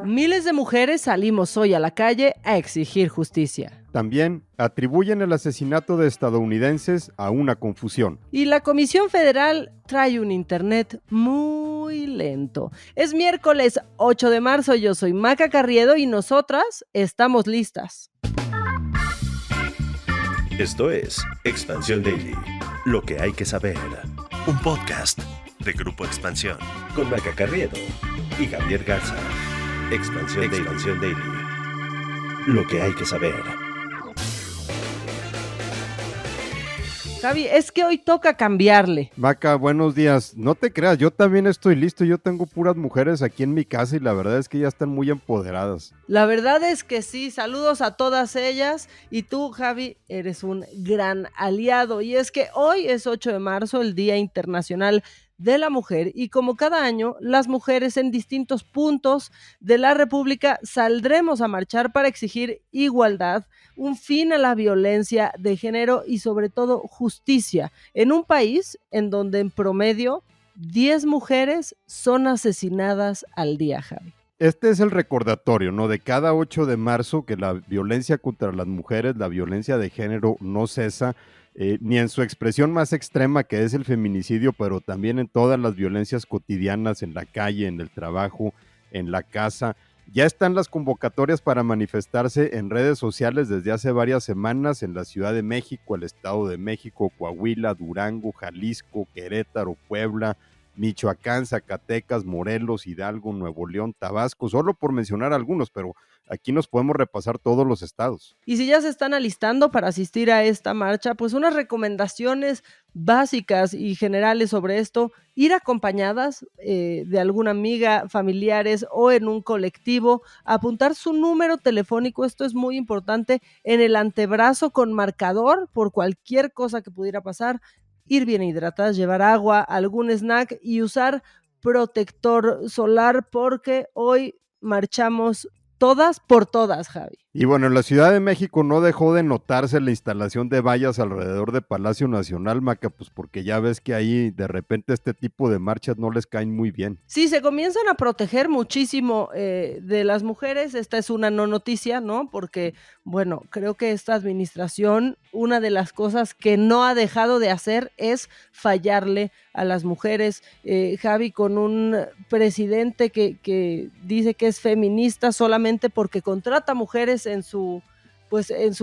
Miles de mujeres salimos hoy a la calle a exigir justicia. También atribuyen el asesinato de estadounidenses a una confusión. Y la Comisión Federal trae un internet muy lento. Es miércoles 8 de marzo, yo soy Maca Carriedo y nosotras estamos listas. Esto es Expansión Daily, lo que hay que saber. Un podcast de Grupo Expansión con Maca Carriedo y Javier Garza. Expansión Daily, lo que hay que saber. Javi, es que hoy toca cambiarle. Maca, buenos días. No te creas, yo también estoy listo. Yo tengo puras mujeres aquí en mi casa y la verdad es que ya están muy empoderadas. La verdad es que sí, saludos a todas ellas y tú, Javi, eres un gran aliado. Y es que hoy es 8 de marzo, el Día Internacional de la Mujer, y como cada año, las mujeres en distintos puntos de la República saldremos a marchar para exigir igualdad, un fin a la violencia de género y sobre todo justicia en un país en donde en promedio 10 mujeres son asesinadas al día, Javi. Este es el recordatorio, ¿no? De cada 8 de marzo que la violencia contra las mujeres, la violencia de género no cesa, ni en su expresión más extrema que es el feminicidio, pero también en todas las violencias cotidianas, en la calle, en el trabajo, en la casa. Ya están las convocatorias para manifestarse en redes sociales desde hace varias semanas en la Ciudad de México, el Estado de México, Coahuila, Durango, Jalisco, Querétaro, Puebla, Michoacán, Zacatecas, Morelos, Hidalgo, Nuevo León, Tabasco, solo por mencionar algunos, pero aquí nos podemos repasar todos los estados. Y si ya se están alistando para asistir a esta marcha, pues unas recomendaciones básicas y generales sobre esto: ir acompañadas de alguna amiga, familiares o en un colectivo, apuntar su número telefónico, esto es muy importante, en el antebrazo con marcador por cualquier cosa que pudiera pasar, ir bien hidratadas, llevar agua, algún snack y usar protector solar porque hoy marchamos todas por todas, Javi. Y bueno, en la Ciudad de México no dejó de notarse la instalación de vallas alrededor de Palacio Nacional, Maca, pues porque ya ves que ahí de repente este tipo de marchas no les caen muy bien. Sí, se comienzan a proteger muchísimo de las mujeres. Esta es una no noticia, ¿no? Porque, bueno, creo que esta administración, una de las cosas que no ha dejado de hacer es fallarle a las mujeres. Javi, con un presidente que dice que es feminista solamente porque contrata mujeres en su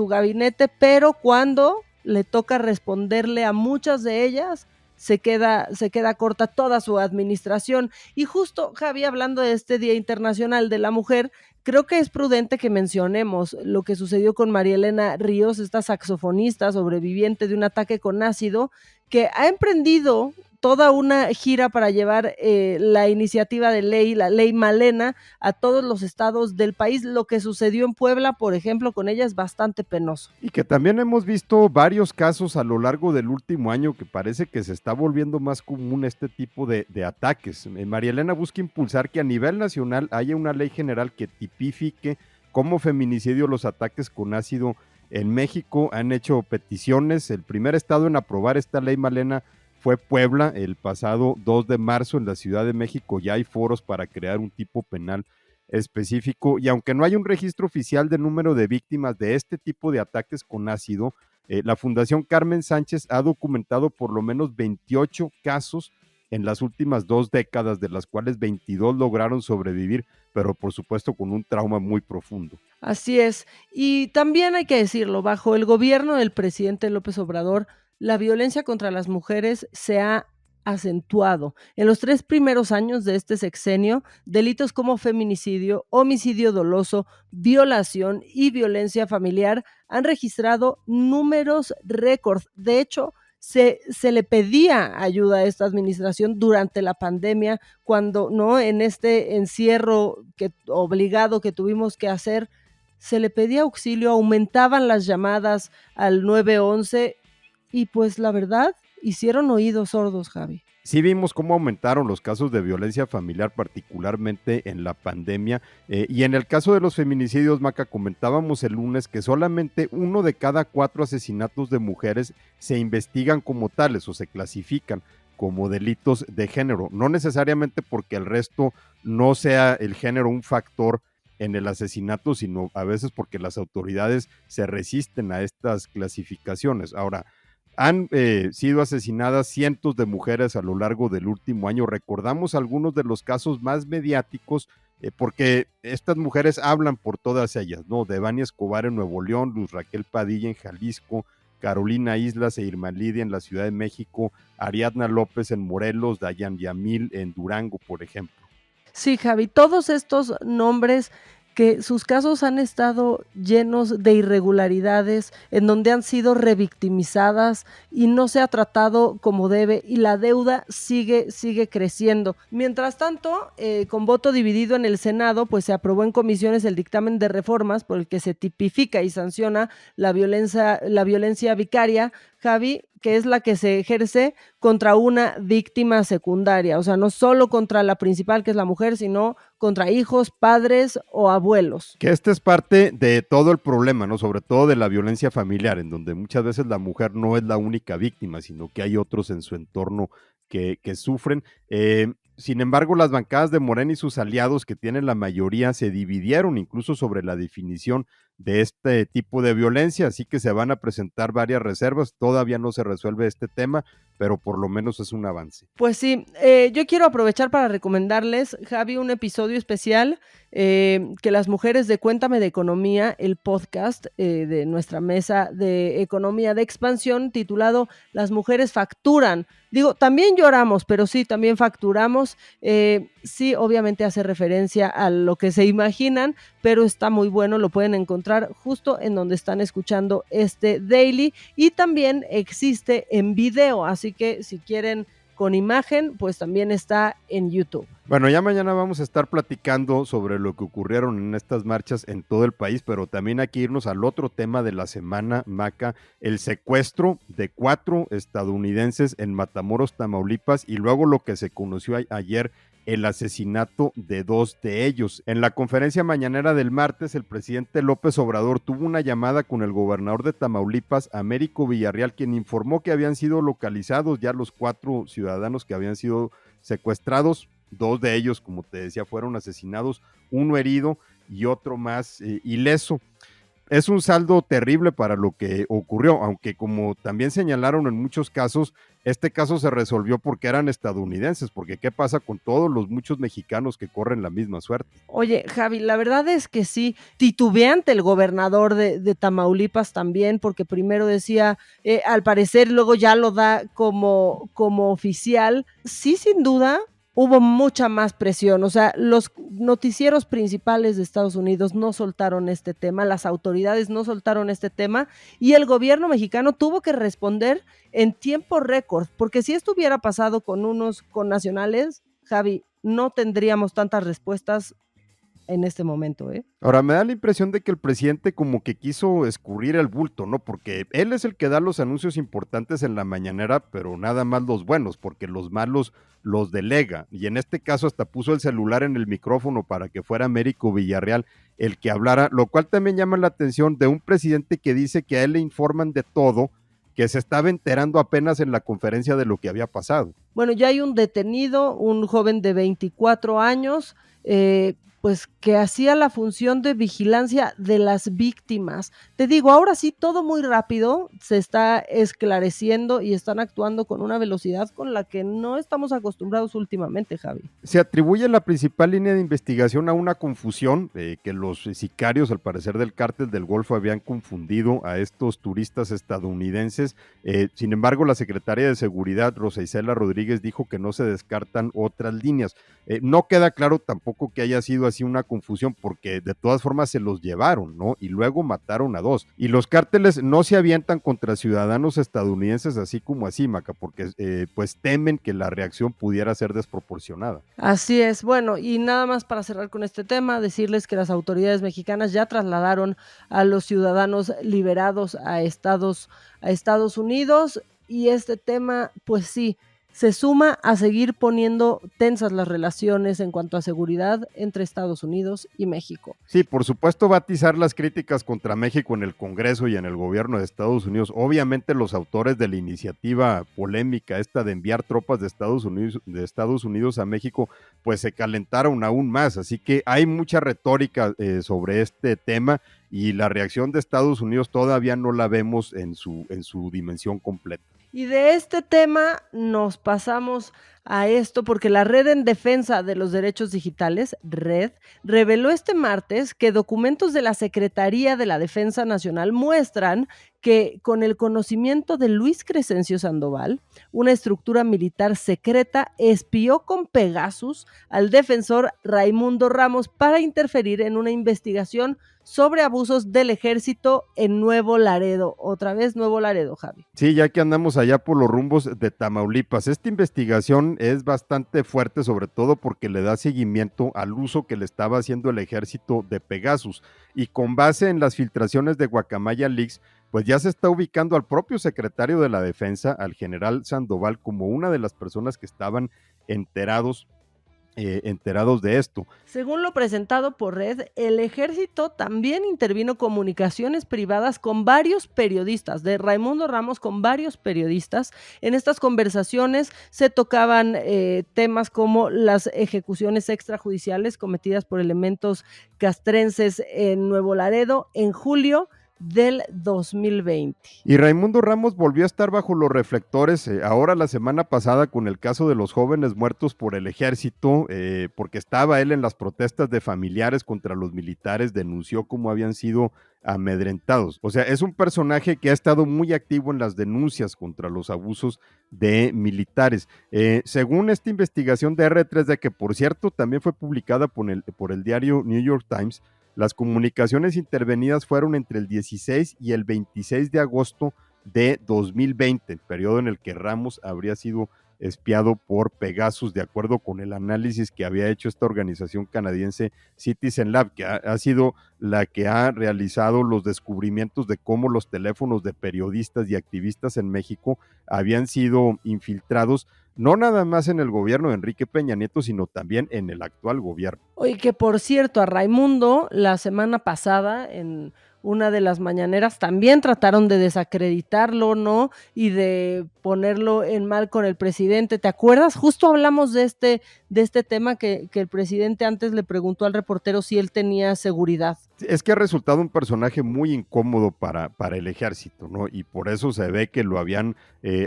gabinete, pero cuando le toca responderle a muchas de ellas, se queda corta toda su administración. Y justo, Javi, hablando de este Día Internacional de la Mujer, creo que es prudente que mencionemos lo que sucedió con María Elena Ríos, esta saxofonista sobreviviente de un ataque con ácido, que ha emprendido toda una gira para llevar la iniciativa de ley, la ley Malena, a todos los estados del país. Lo que sucedió en Puebla, por ejemplo, con ella es bastante penoso. Y que también hemos visto varios casos a lo largo del último año que parece que se está volviendo más común este tipo de ataques. María Elena busca impulsar que a nivel nacional haya una ley general que tipifique como feminicidio los ataques con ácido en México. Han hecho peticiones. El primer estado en aprobar esta ley Malena fue Puebla. El pasado 2 de marzo en la Ciudad de México ya hay foros para crear un tipo penal específico, y aunque no hay un registro oficial de número de víctimas de este tipo de ataques con ácido, la Fundación Carmen Sánchez ha documentado por lo menos 28 casos en las últimas 2 décadas, de las cuales 22 lograron sobrevivir, pero por supuesto con un trauma muy profundo. Así es, y también hay que decirlo, bajo el gobierno del presidente López Obrador, la violencia contra las mujeres se ha acentuado. En los 3 primeros años de este sexenio, delitos como feminicidio, homicidio doloso, violación y violencia familiar han registrado números récord. De hecho, se le pedía ayuda a esta administración durante la pandemia, cuando no en este encierro obligado que tuvimos que hacer, se le pedía auxilio, aumentaban las llamadas al 911 y pues la verdad, hicieron oídos sordos, Javi. Sí vimos cómo aumentaron los casos de violencia familiar, particularmente en la pandemia, y en el caso de los feminicidios, Maca, comentábamos el lunes que solamente 1 de cada 4 asesinatos de mujeres se investigan como tales o se clasifican como delitos de género, no necesariamente porque el resto no sea el género un factor en el asesinato, sino a veces porque las autoridades se resisten a estas clasificaciones. Ahora, han sido asesinadas cientos de mujeres a lo largo del último año. Recordamos algunos de los casos más mediáticos, porque estas mujeres hablan por todas ellas, ¿no? Devani Escobar en Nuevo León, Luz Raquel Padilla en Jalisco, Carolina Islas e Irma Lidia en la Ciudad de México, Ariadna López en Morelos, Dayan Yamil en Durango, por ejemplo. Sí, Javi, todos estos nombres que sus casos han estado llenos de irregularidades, en donde han sido revictimizadas y no se ha tratado como debe, y la deuda sigue creciendo. Mientras tanto, con voto dividido en el Senado, pues se aprobó en comisiones el dictamen de reformas por el que se tipifica y sanciona la violencia vicaria, Javi, que es la que se ejerce contra una víctima secundaria, o sea, no solo contra la principal, que es la mujer, sino contra hijos, padres o abuelos. Que esta es parte de todo el problema, ¿no? Sobre todo de la violencia familiar, en donde muchas veces la mujer no es la única víctima, sino que hay otros en su entorno que sufren. Sin embargo, las bancadas de Morena y sus aliados, que tienen la mayoría, se dividieron incluso sobre la definición de este tipo de violencia, así que se van a presentar varias reservas. Todavía no se resuelve este tema, pero por lo menos es un avance. Pues sí, yo quiero aprovechar para recomendarles, Javi, un episodio especial que las mujeres de Cuéntame de Economía, el podcast de nuestra mesa de economía de expansión, titulado Las mujeres facturan. Digo, también lloramos, pero sí, también facturamos. Sí, obviamente hace referencia a lo que se imaginan, pero está muy bueno, lo pueden encontrar justo en donde están escuchando este daily, y también existe en video, así que si quieren con imagen, pues también está en YouTube. Bueno, ya mañana vamos a estar platicando sobre lo que ocurrieron en estas marchas en todo el país, pero también hay que irnos al otro tema de la semana, Maca, el secuestro de 4 estadounidenses en Matamoros, Tamaulipas, y luego lo que se conoció ayer, el asesinato de 2 de ellos. En la conferencia mañanera del martes, el presidente López Obrador tuvo una llamada con el gobernador de Tamaulipas, Américo Villarreal, quien informó que habían sido localizados ya los 4 ciudadanos que habían sido secuestrados. 2 de ellos, como te decía, fueron asesinados, 1 herido y otro más ileso. Es un saldo terrible para lo que ocurrió, aunque como también señalaron en muchos casos, este caso se resolvió porque eran estadounidenses, porque ¿qué pasa con todos los muchos mexicanos que corren la misma suerte? Oye, Javi, la verdad es que sí, titubeante el gobernador de Tamaulipas también, porque primero decía, al parecer luego ya lo da como oficial. Sí, sin duda, hubo mucha más presión, o sea, los noticieros principales de Estados Unidos no soltaron este tema, las autoridades no soltaron este tema, y el gobierno mexicano tuvo que responder en tiempo récord, porque si esto hubiera pasado con unos connacionales, Javi, no tendríamos tantas respuestas en este momento, ¿eh? Ahora, me da la impresión de que el presidente como que quiso escurrir el bulto, ¿no? Porque él es el que da los anuncios importantes en la mañanera, pero nada más los buenos, porque los malos los delega. Y en este caso hasta puso el celular en el micrófono para que fuera Américo Villarreal el que hablara, lo cual también llama la atención de un presidente que dice que a él le informan de todo, que se estaba enterando apenas en la conferencia de lo que había pasado. Bueno, ya hay un detenido, un joven de 24 años, pues que hacía la función de vigilancia de las víctimas. Te digo, ahora sí, todo muy rápido, se está esclareciendo y están actuando con una velocidad con la que no estamos acostumbrados últimamente, Javi. Se atribuye la principal línea de investigación a una confusión, que los sicarios, al parecer del cártel del Golfo, habían confundido a estos turistas estadounidenses. Sin embargo, la secretaria de Seguridad, Rosa Isela Rodríguez, dijo que no se descartan otras líneas. No queda claro tampoco que haya sido así una confusión, porque de todas formas se los llevaron, ¿no? Y luego mataron a 2. Y los cárteles no se avientan contra ciudadanos estadounidenses así como así, Maca, porque pues temen que la reacción pudiera ser desproporcionada. Así es. Bueno, y nada más para cerrar con este tema, decirles que las autoridades mexicanas ya trasladaron a los ciudadanos liberados a Estados Unidos, y este tema, pues sí, se suma a seguir poniendo tensas las relaciones en cuanto a seguridad entre Estados Unidos y México. Sí, por supuesto va a atizar las críticas contra México en el Congreso y en el gobierno de Estados Unidos. Obviamente los autores de la iniciativa polémica esta de enviar tropas de Estados Unidos a México, pues se calentaron aún más. Así que hay mucha retórica sobre este tema y la reacción de Estados Unidos todavía no la vemos en su dimensión completa. Y de este tema nos pasamos a esto porque la Red en Defensa de los Derechos Digitales, RED, reveló este martes que documentos de la Secretaría de la Defensa Nacional muestran que con el conocimiento de Luis Crescencio Sandoval, una estructura militar secreta espió con Pegasus al defensor Raimundo Ramos para interferir en una investigación sobre abusos del ejército en Nuevo Laredo. Otra vez Nuevo Laredo, Javi. Sí, ya que andamos allá por los rumbos de Tamaulipas, esta investigación es bastante fuerte, sobre todo porque le da seguimiento al uso que le estaba haciendo el ejército de Pegasus, y con base en las filtraciones de Guacamaya Leaks, pues ya se está ubicando al propio secretario de la Defensa, al general Sandoval, como una de las personas que estaban enterados de esto. Según lo presentado por Red, el ejército también intervino comunicaciones privadas con varios periodistas, de Raimundo Ramos con varios periodistas. En estas conversaciones se tocaban temas como las ejecuciones extrajudiciales cometidas por elementos castrenses en Nuevo Laredo en julio del 2020. Y Raimundo Ramos volvió a estar bajo los reflectores ahora la semana pasada con el caso de los jóvenes muertos por el ejército, porque estaba él en las protestas de familiares contra los militares, denunció cómo habían sido amedrentados. O sea, es un personaje que ha estado muy activo en las denuncias contra los abusos de militares. Según esta investigación de R3D, que por cierto también fue publicada por el diario New York Times, las comunicaciones intervenidas fueron entre el 16 y el 26 de agosto de 2020, periodo en el que Ramos habría sido espiado por Pegasus, de acuerdo con el análisis que había hecho esta organización canadiense Citizen Lab, que ha sido la que ha realizado los descubrimientos de cómo los teléfonos de periodistas y activistas en México habían sido infiltrados, no nada más en el gobierno de Enrique Peña Nieto, sino también en el actual gobierno. Oye, que por cierto, a Raimundo la semana pasada en una de las mañaneras también trataron de desacreditarlo, ¿no? Y de ponerlo en mal con el presidente. ¿Te acuerdas? Justo hablamos de este tema que el presidente antes le preguntó al reportero si él tenía seguridad. Es que ha resultado un personaje muy incómodo para el ejército, ¿no? Y por eso se ve que lo habían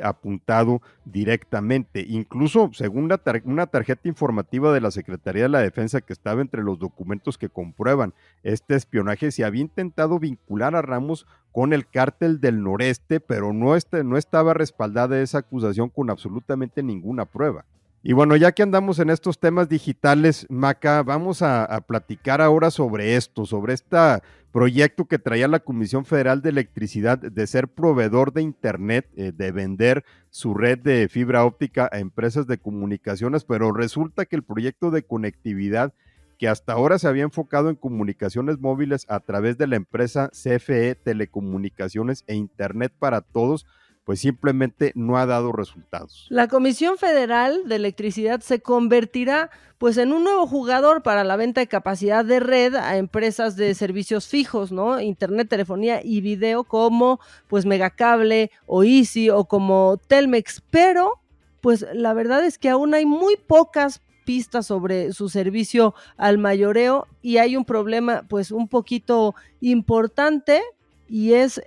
apuntado directamente. Incluso, según una tarjeta informativa de la Secretaría de la Defensa que estaba entre los documentos que comprueban este espionaje, se había intentado vincular a Ramos con el cártel del Noreste, pero no estaba respaldada esa acusación con absolutamente ninguna prueba. Y bueno, ya que andamos en estos temas digitales, Maca, vamos a platicar ahora sobre esto, sobre este proyecto que traía la Comisión Federal de Electricidad de ser proveedor de Internet, de vender su red de fibra óptica a empresas de comunicaciones, pero resulta que el proyecto de conectividad que hasta ahora se había enfocado en comunicaciones móviles a través de la empresa CFE Telecomunicaciones e Internet para Todos, pues simplemente no ha dado resultados. La Comisión Federal de Electricidad se convertirá pues en un nuevo jugador para la venta de capacidad de red a empresas de servicios fijos, ¿no? Internet, telefonía y video como pues Megacable o Easy o como Telmex, pero pues la verdad es que aún hay muy pocas pistas sobre su servicio al mayoreo y hay un problema pues un poquito importante y es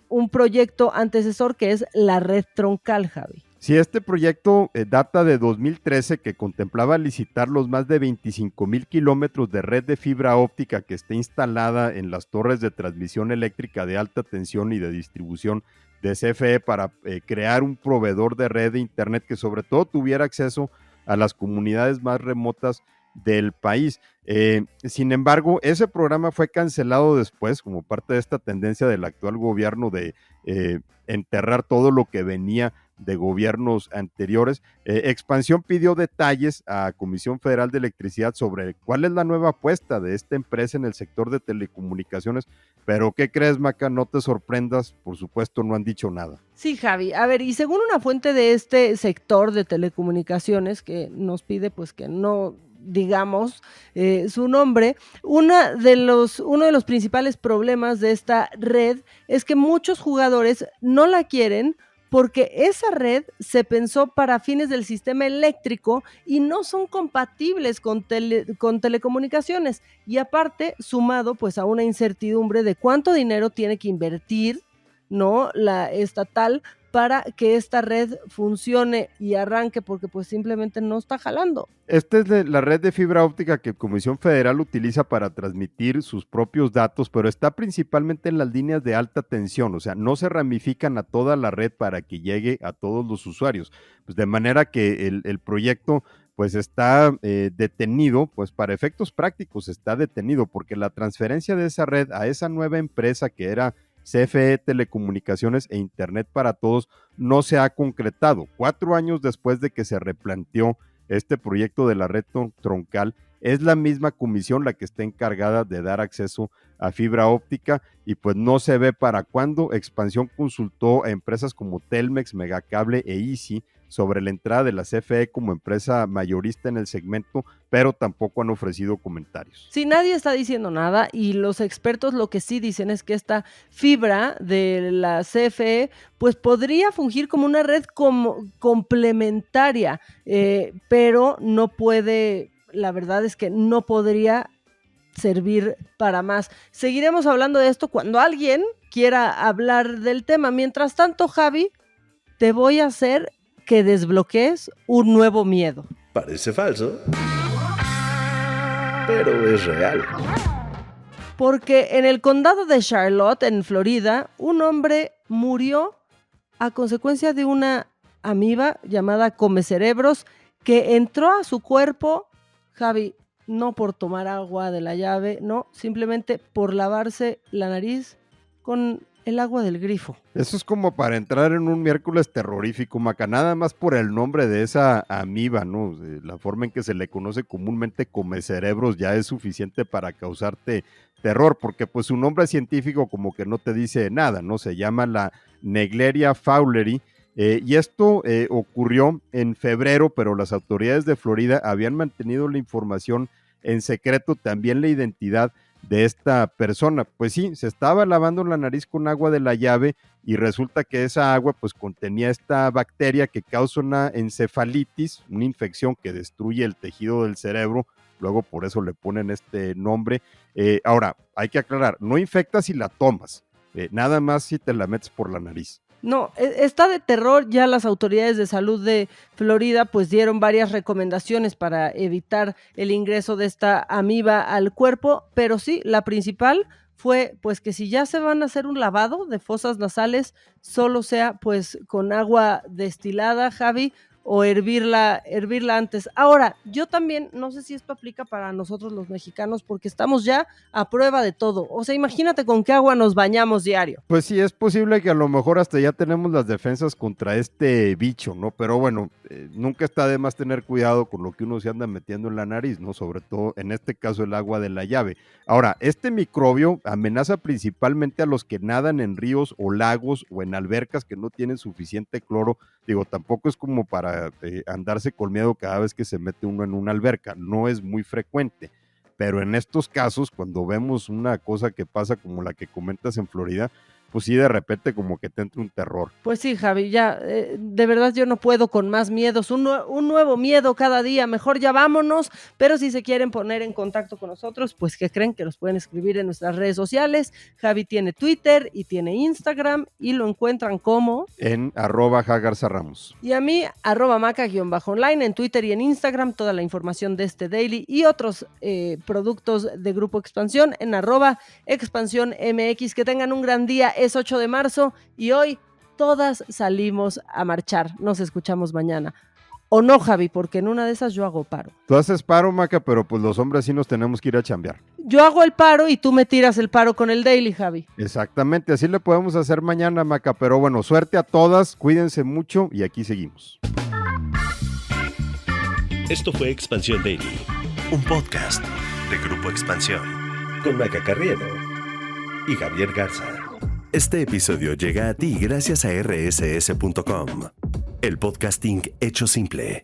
un proyecto antecesor que es la red troncal, Javi. Sí, este proyecto data de 2013, que contemplaba licitar los más de 25,000 kilómetros de red de fibra óptica que está instalada en las torres de transmisión eléctrica de alta tensión y de distribución de CFE para crear un proveedor de red de internet que sobre todo tuviera acceso a las comunidades más remotas del país. Sin embargo, ese programa fue cancelado después como parte de esta tendencia del actual gobierno de enterrar todo lo que venía de gobiernos anteriores. Expansión pidió detalles a Comisión Federal de Electricidad sobre cuál es la nueva apuesta de esta empresa en el sector de telecomunicaciones, pero ¿qué crees, Maca? No te sorprendas, por supuesto no han dicho nada. Sí, Javi. A ver, y según una fuente de este sector de telecomunicaciones que nos pide pues que no digamos su nombre, uno de los principales problemas de esta red es que muchos jugadores no la quieren porque esa red se pensó para fines del sistema eléctrico y no son compatibles con telecomunicaciones. Y aparte, sumado pues a una incertidumbre de cuánto dinero tiene que invertir, ¿no?, la estatal para que esta red funcione y arranque, porque pues simplemente no está jalando. Esta es la red de fibra óptica que Comisión Federal utiliza para transmitir sus propios datos, pero está principalmente en las líneas de alta tensión, o sea, no se ramifican a toda la red para que llegue a todos los usuarios, pues de manera que el proyecto pues está detenido, pues para efectos prácticos está detenido, porque la transferencia de esa red a esa nueva empresa que era CFE Telecomunicaciones e Internet para Todos no se ha concretado. 4 años después de que se replanteó este proyecto de la red troncal, es la misma comisión la que está encargada de dar acceso a fibra óptica y pues no se ve para cuándo. Expansión consultó a empresas como Telmex, Megacable e Easy sobre la entrada de la CFE como empresa mayorista en el segmento, pero tampoco han ofrecido comentarios. Sí, nadie está diciendo nada y los expertos lo que sí dicen es que esta fibra de la CFE pues podría fungir como una red complementaria, pero no puede, la verdad es que no podría servir para más. Seguiremos hablando de esto cuando alguien quiera hablar del tema. Mientras tanto, Javi, te voy a hacer que desbloquees un nuevo miedo. Parece falso, pero es real. Porque en el condado de Charlotte, en Florida, un hombre murió a consecuencia de una amiba llamada comecerebros que entró a su cuerpo, Javi, no por tomar agua de la llave, no, simplemente por lavarse la nariz con el agua del grifo. Eso es como para entrar en un miércoles terrorífico, Maca, nada más por el nombre de esa amiba, ¿no? La forma en que se le conoce comúnmente comecerebros ya es suficiente para causarte terror, porque pues su nombre científico como que no te dice nada, ¿no? Se llama la Naegleria fowleri, y esto ocurrió en febrero, pero las autoridades de Florida habían mantenido la información en secreto, también la identidad de esta persona. Pues sí, se estaba lavando la nariz con agua de la llave y resulta que esa agua pues contenía esta bacteria que causa una encefalitis, una infección que destruye el tejido del cerebro, luego por eso le ponen este nombre. Ahora, hay que aclarar, no infecta si la tomas, nada más si te la metes por la nariz. No, está de terror. Ya las autoridades de salud de Florida pues dieron varias recomendaciones para evitar el ingreso de esta amiba al cuerpo, pero sí, la principal fue pues que si ya se van a hacer un lavado de fosas nasales, solo sea pues con agua destilada, Javi, o hervirla antes. Ahora, yo también, no sé si esto aplica para nosotros los mexicanos, porque estamos ya a prueba de todo. O sea, imagínate con qué agua nos bañamos diario. Pues sí, es posible que a lo mejor hasta ya tenemos las defensas contra este bicho, ¿no? Pero bueno, nunca está de más tener cuidado con lo que uno se anda metiendo en la nariz, ¿no? Sobre todo, en este caso, el agua de la llave. Ahora, este microbio amenaza principalmente a los que nadan en ríos o lagos o en albercas que no tienen suficiente cloro. Digo, tampoco es como para andarse con miedo cada vez que se mete uno en una alberca, no es muy frecuente, pero en estos casos, cuando vemos una cosa que pasa como la que comentas en Florida, pues sí, de repente como que te entra un terror. Pues sí, Javi, ya, de verdad yo no puedo con más miedos, un nuevo miedo cada día, mejor ya vámonos, pero si se quieren poner en contacto con nosotros, pues ¿qué creen? Que nos pueden escribir en nuestras redes sociales. Javi tiene Twitter y tiene Instagram y lo encuentran como en @jagarzarramos. Y a mí, @maca_online en Twitter y en Instagram, toda la información de este daily y otros productos de Grupo Expansión en @expansiónmx. Que tengan un gran día. Es 8 de marzo y hoy todas salimos a marchar. Nos escuchamos mañana. O no, Javi, porque en una de esas yo hago paro. Tú haces paro, Maca, pero pues los hombres sí nos tenemos que ir a chambear. yo hago el paro y tú me tiras el paro con el Daily, Javi. Exactamente, así le podemos hacer mañana, Maca, pero bueno, suerte a todas, cuídense mucho y aquí seguimos. Esto fue Expansión Daily, un podcast de Grupo Expansión, con Maca Carriedo y Javier Garza. Este episodio llega a ti gracias a rss.com, el podcasting hecho simple.